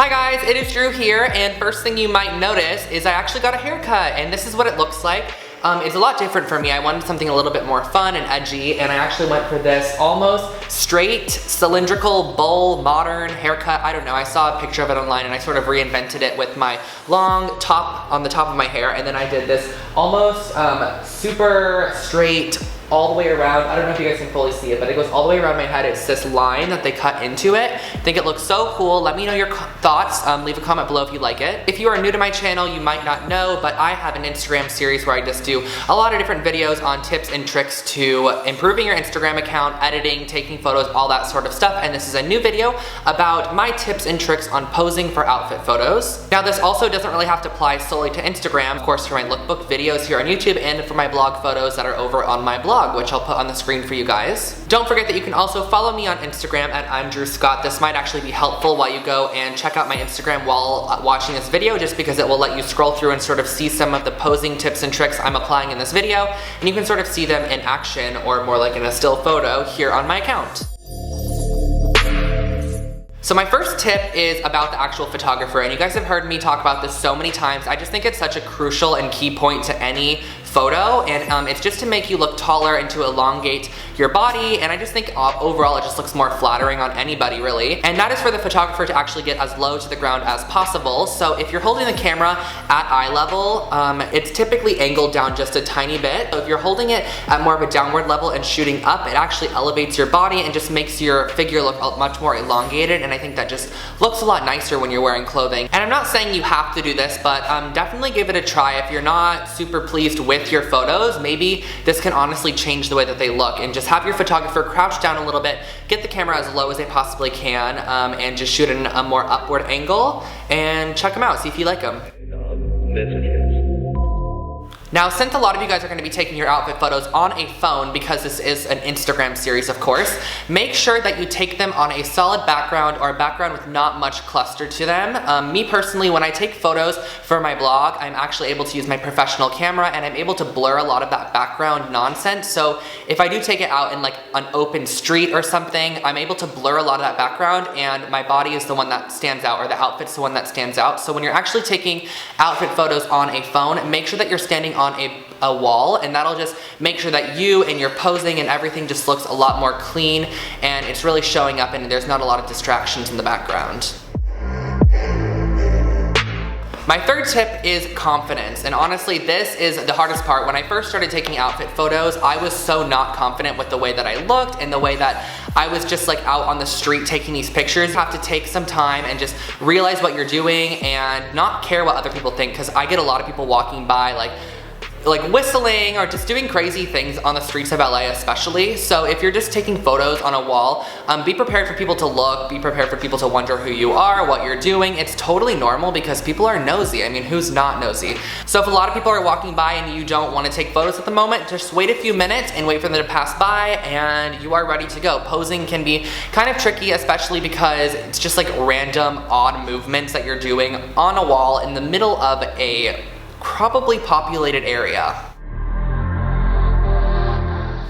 Hi guys, it is Drew here, and first thing you might notice is I actually got a haircut, and this is what it looks like. It's a lot different for me. I wanted something a little bit more fun and edgy, and I actually went for this almost straight, cylindrical, bowl, modern haircut. I don't know, I saw a picture of it online and I sort of reinvented it with my long top on the top of my hair, and then I did this almost super straight all the way around. I don't know if you guys can fully see it, but it goes all the way around my head. It's this line that they cut into it. I think it looks so cool. Let me know your thoughts. Leave a comment below if you like it. If you are new to my channel, you might not know, but I have an Instagram series where I just do a lot of different videos on tips and tricks to improving your Instagram account, editing, taking photos, all that sort of stuff. And this is a new video about my tips and tricks on posing for outfit photos. Now, this also doesn't really have to apply solely to Instagram. Of course, for my lookbook videos here on YouTube and for my blog photos that are over on my blog, which I'll put on the screen for you guys. Don't forget that you can also follow me on Instagram at I'm Drew Scott. This might actually be helpful while you go and check out my Instagram while watching this video, just because it will let you scroll through and sort of see some of the posing tips and tricks I'm applying in this video, and you can sort of see them in action, or more like in a still photo, here on my account. So my first tip is about the actual photographer, and you guys have heard me talk about this so many times. I just think it's such a crucial and key point to any photo, and it's just to make you look taller and to elongate your body, and I just think overall it just looks more flattering on anybody, really. And that is for the photographer to actually get as low to the ground as possible. So if you're holding the camera at eye level, it's typically angled down just a tiny bit. So if you're holding it at more of a downward level and shooting up, it actually elevates your body and just makes your figure look much more elongated, and I think that just looks a lot nicer when you're wearing clothing. And I'm not saying you have to do this, but definitely give it a try. If you're not super pleased with your photos, maybe this can honestly change the way that they look, and just have your photographer crouch down a little bit, get the camera as low as they possibly can, and just shoot in a more upward angle, and check them out, see if you like them. Now, since a lot of you guys are going to be taking your outfit photos on a phone, because this is an Instagram series, of course, make sure that you take them on a solid background, or a background with not much cluster to them. Me personally, when I take photos for my blog, I'm actually able to use my professional camera, and I'm able to blur a lot of that background nonsense. So if I do take it out in like an open street or something, I'm able to blur a lot of that background, and my body is the one that stands out, or the outfit's the one that stands out. So when you're actually taking outfit photos on a phone, make sure that you're standing on a wall, and that'll just make sure that you and your posing and everything just looks a lot more clean, and it's really showing up, and there's not a lot of distractions in the background. My third tip is confidence, and honestly this is the hardest part. When I first started taking outfit photos, I was so not confident with the way that I looked and the way that I was just like out on the street taking these pictures. You have to take some time and just realize what you're doing and not care what other people think, because I get a lot of people walking by like whistling or just doing crazy things on the streets of LA especially. So if you're just taking photos on a wall, be prepared for people to look, be prepared for people to wonder who you are, what you're doing. It's totally normal because people are nosy. I mean, who's not nosy? So if a lot of people are walking by and you don't want to take photos at the moment, just wait a few minutes and wait for them to pass by, and you are ready to go. Posing can be kind of tricky, especially because it's just like random odd movements that you're doing on a wall in the middle of a probably populated area.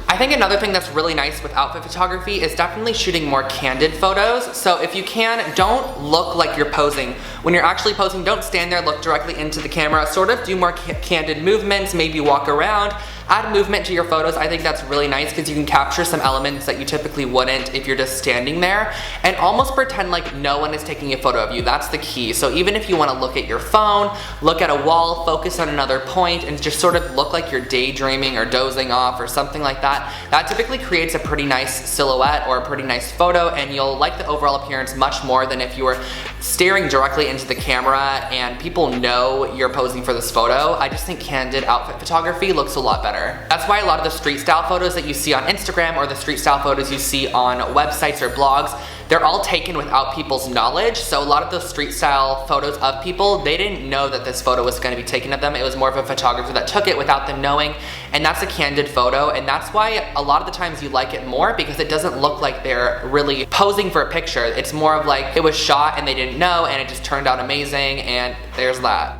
I think another thing that's really nice with outfit photography is definitely shooting more candid photos. So if you can, don't look like you're posing. When you're actually posing, don't stand there, look directly into the camera, sort of do more candid movements, maybe walk around, add movement to your photos. I think that's really nice because you can capture some elements that you typically wouldn't if you're just standing there, and almost pretend like no one is taking a photo of you. That's the key. So even if you want to look at your phone, look at a wall, focus on another point, and just sort of look like you're daydreaming or dozing off or something like that, that typically creates a pretty nice silhouette or a pretty nice photo, and you'll like the overall appearance much more than if you were staring directly into the camera and people know you're posing for this photo. I just think candid outfit photography looks a lot better. That's why a lot of the street style photos that you see on Instagram, or the street style photos you see on websites or blogs, they're all taken without people's knowledge. So a lot of those street style photos of people, they didn't know that this photo was going to be taken of them. It was more of a photographer that took it without them knowing, and that's a candid photo, and that's why a lot of the times you like it more, because it doesn't look like they're really posing for a picture. It's more of like it was shot and they didn't know, and it just turned out amazing, and there's that.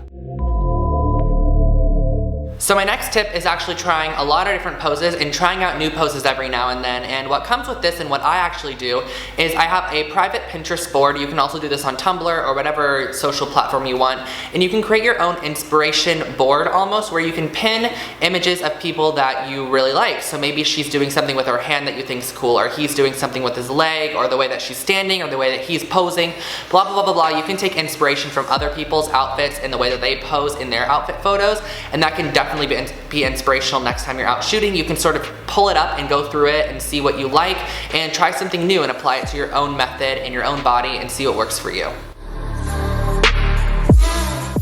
So my next tip is actually trying a lot of different poses and trying out new poses every now and then. And what comes with this and what I actually do is I have a private Pinterest board. You can also do this on Tumblr or whatever social platform you want. And you can create your own inspiration board almost, where you can pin images of people that you really like. So maybe she's doing something with her hand that you think is cool, or he's doing something with his leg, or the way that she's standing, or the way that he's posing, blah, blah, blah, blah, blah. You can take inspiration from other people's outfits and the way that they pose in their outfit photos, and that can definitely be inspirational next time you're out shooting. You can sort of pull it up and go through it and see what you like and try something new and apply it to your own method and your own body and see what works for you.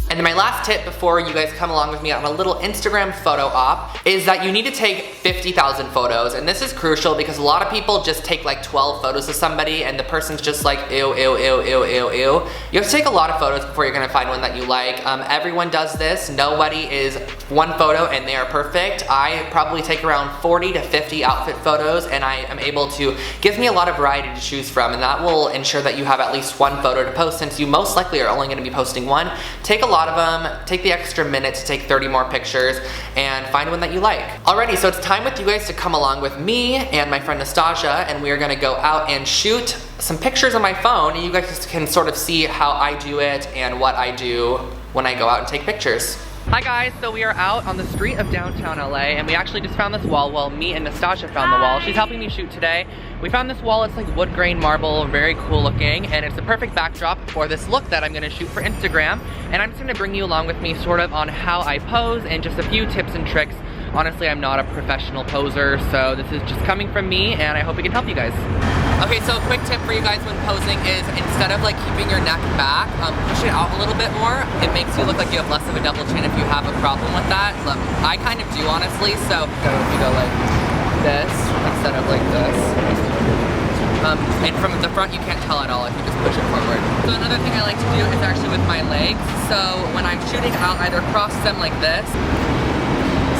And then my last tip before you guys come along with me on a little Instagram photo op is that you need to take 50,000 photos. And this is crucial because a lot of people just take like 12 photos of somebody and the person's just like, ew, ew, ew, ew, ew, ew. You have to take a lot of photos before you're gonna find one that you like. Everyone does this. Nobody is one photo and they are perfect. I probably take around 40 to 50 outfit photos, and I am able to, gives me a lot of variety to choose from, and that will ensure that you have at least one photo to post, since you most likely are only gonna be posting one. Take a lot of them, take the extra minute to take 30 more pictures, and find one that you like. Alrighty, so it's time with you guys to come along with me and my friend Nastasia, and we are gonna go out and shoot some pictures on my phone, and you guys can sort of see how I do it and what I do when I go out and take pictures. Hi guys, so we are out on the street of downtown LA, and we actually just found this wall. Well, me and Nastasia found the wall. She's helping me shoot today. We found this wall. It's like wood grain marble, very cool looking, and it's the perfect backdrop for this look that I'm gonna shoot for Instagram. And I'm just gonna bring you along with me sort of on how I pose and just a few tips and tricks. Honestly, I'm not a professional poser, so this is just coming from me, and I hope it can help you guys. Okay, so a quick tip for you guys when posing is, instead of like keeping your neck back, push it out a little bit more. It makes you look like you have less of a double chin if you have a problem with that. Look, I kind of do, honestly, so you go like this instead of like this. And from the front, you can't tell at all if you just push it forward. So another thing I like to do is actually with my legs. So when I'm shooting, I'll either cross them like this.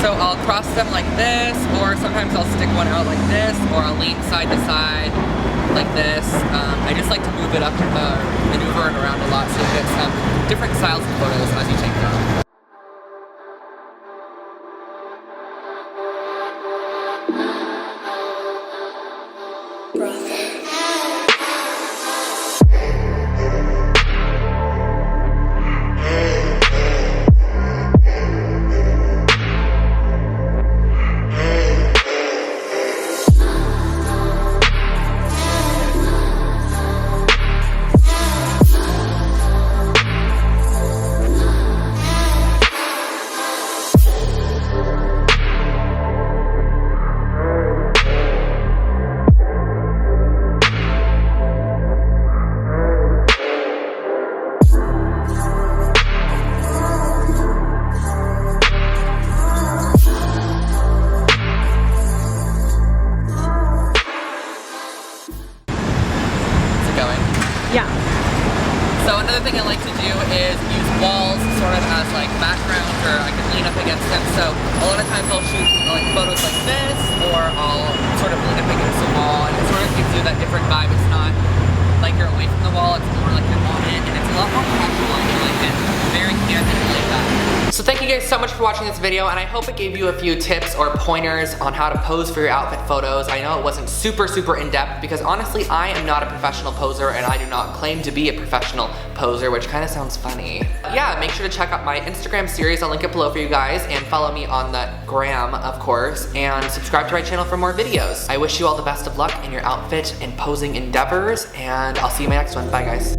So I'll cross them like this, or sometimes I'll stick one out like this, or I'll lean side to side like this. I just like to move it up, maneuver it around a lot so you get some different styles of photos as you take them. Yeah. So another thing I like to do is use walls sort of as like background, or I can lean up against them. So a lot of times I'll shoot like photos like this, or I'll sort of lean up against the wall, and it sort of gives you that different vibe. It's not like you're away from the wall, it's more like you're on it, and it's a lot more casual. I feel like it's very candid like that. So thank you guys so much for watching this video, and I hope it gave you a few tips or pointers on how to pose for your outfit photos. I know it wasn't super in-depth because honestly I am not a professional poser, and I do not claim to be a professional poser, which kind of sounds funny. Yeah, make sure to check out my Instagram series. I'll link it below for you guys, and follow me on the gram, of course, and subscribe to my channel for more videos. I wish you all the best of luck in your outfit and posing endeavors, and I'll see you in my next one. Bye guys.